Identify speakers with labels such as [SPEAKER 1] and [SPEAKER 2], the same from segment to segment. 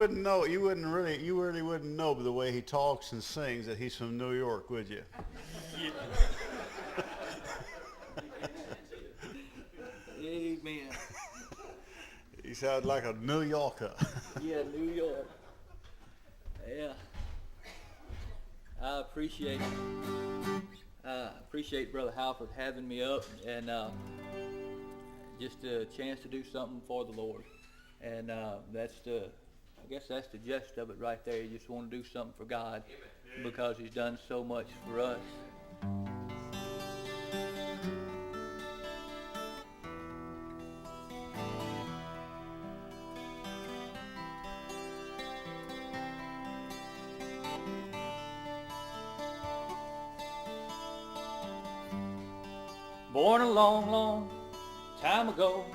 [SPEAKER 1] Wouldn't know. You really wouldn't know by the way he talks and sings that he's from New York, would you?
[SPEAKER 2] Amen.
[SPEAKER 1] He sounds like a New Yorker.
[SPEAKER 2] Yeah, New York. Yeah. I appreciate Brother Halford having me up and just a chance to do something for the Lord. And I guess that's the gist of it right there. You just want to do something for God because He's done so much for us. Born a long, long time ago,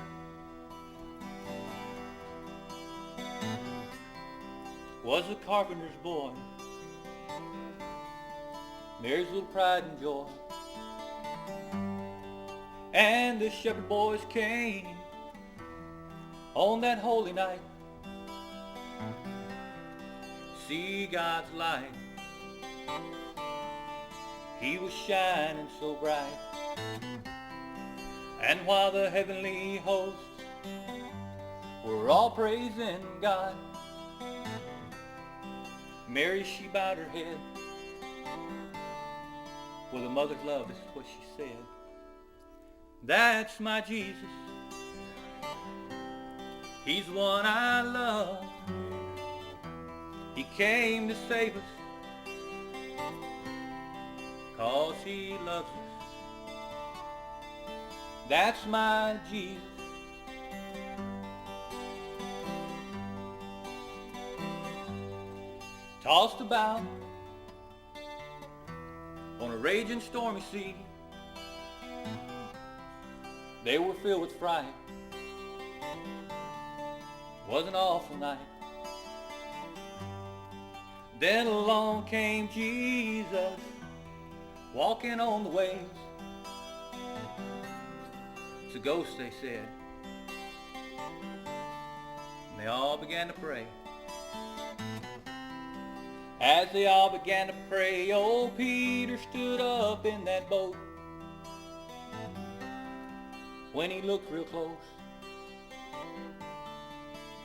[SPEAKER 2] was a carpenter's boy, Mary's little pride and joy. And the shepherd boys came on that holy night, see God's light. He was shining so bright. And while the heavenly hosts were all praising God, Mary, she bowed her head with a mother's love, is what she said. That's my Jesus. He's the one I love. He came to save us 'cause He loves us. That's my Jesus. Tossed about on a raging stormy sea, they were filled with fright. Was an awful night. Then along came Jesus, walking on the waves. It's a ghost, they said. And they all began to pray. As they all began to pray, old Peter stood up in that boat. When he looked real close,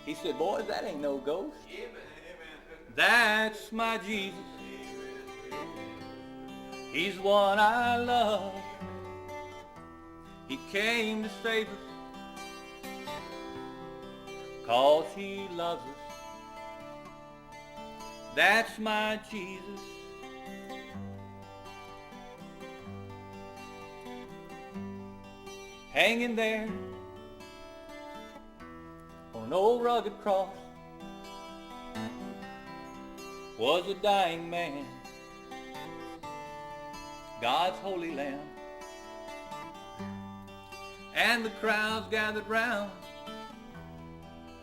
[SPEAKER 2] he said, "Boys, that ain't no ghost. That's my Jesus. He's the one I love. He came to save us 'cause He loves us. That's my Jesus." Hanging there on an old rugged cross was a dying man, God's holy Lamb. And the crowds gathered round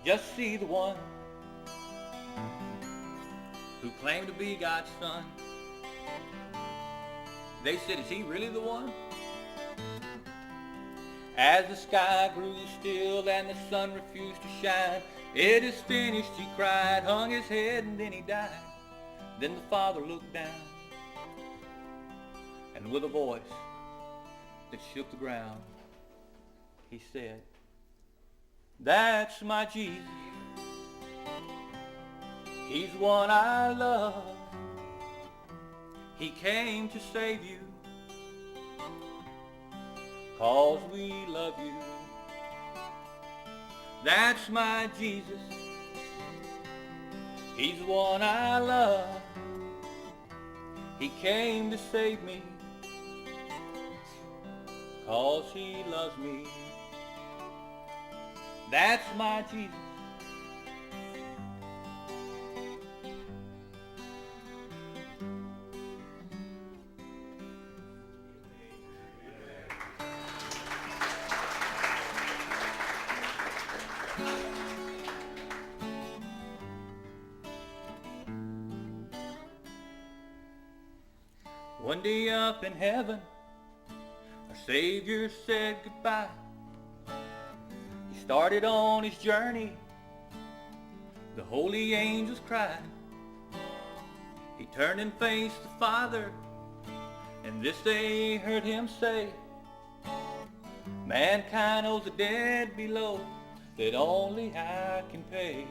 [SPEAKER 2] just to see the one who claimed to be God's son. They said, "Is he really the one?" As the sky grew still and the sun refused to shine, "It is finished," he cried, hung his head, and then he died. Then the Father looked down, and with a voice that shook the ground, He said, "That's my Jesus. He's the one I love. He came to save you 'cause we love you. That's my Jesus. He's the one I love. He came to save me 'cause He loves me. That's my Jesus." One day up in heaven, our Savior said goodbye. He started on His journey, the holy angels cried. He turned and faced the Father, and this they heard him say, mankind owes a debt below that only I can pay.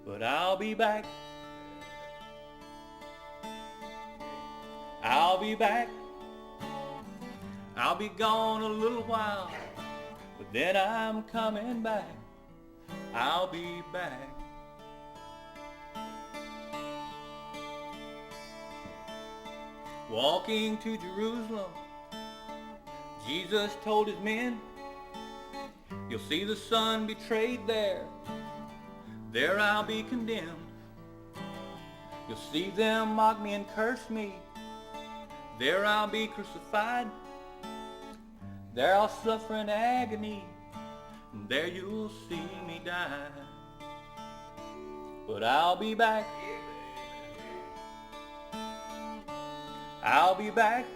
[SPEAKER 2] But I'll be back. I'll be back. I'll be gone a little while, but then I'm coming back. I'll be back. Walking to Jerusalem, Jesus told his men, you'll see the Son betrayed there. There I'll be condemned. You'll see them mock me and curse me. There I'll be crucified. There I'll suffer in agony. And there you'll see me die. But I'll be back. I'll be back.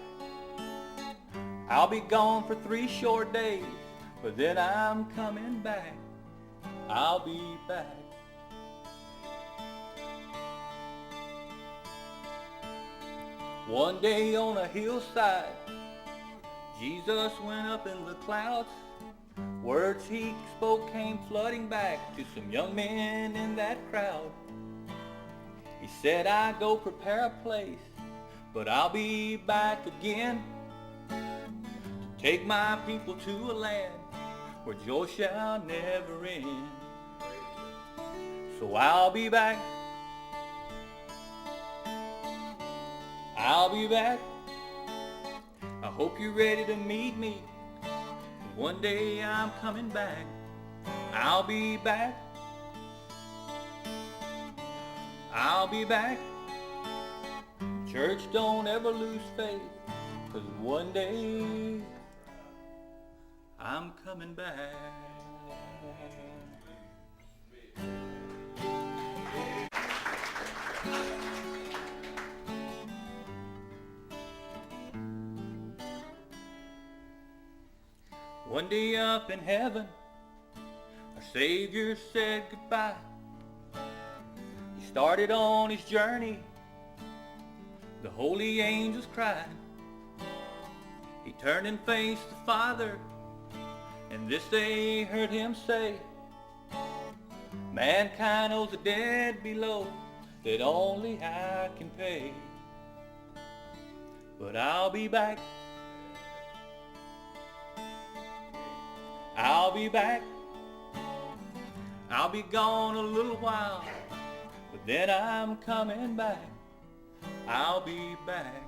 [SPEAKER 2] I'll be gone for 3 short days, but then I'm coming back. I'll be back. One day on a hillside, Jesus went up in the clouds. Words he spoke came flooding back to some young men in that crowd. He said, I go prepare a place, but I'll be back again to take my people to a land where joy shall never end. So I'll be back. I'll be back. I hope you're ready to meet me. One day I'm coming back. I'll be back. I'll be back. Church, don't ever lose faith, 'cause one day I'm coming back. One day up in heaven, our Savior said goodbye. He started on his journey. The holy angels cried. He turned and faced the Father, and this they heard him say, mankind owes a debt below that only I can pay. But I'll be back. I'll be back. I'll be gone a little while, but then I'm coming back. I'll be back.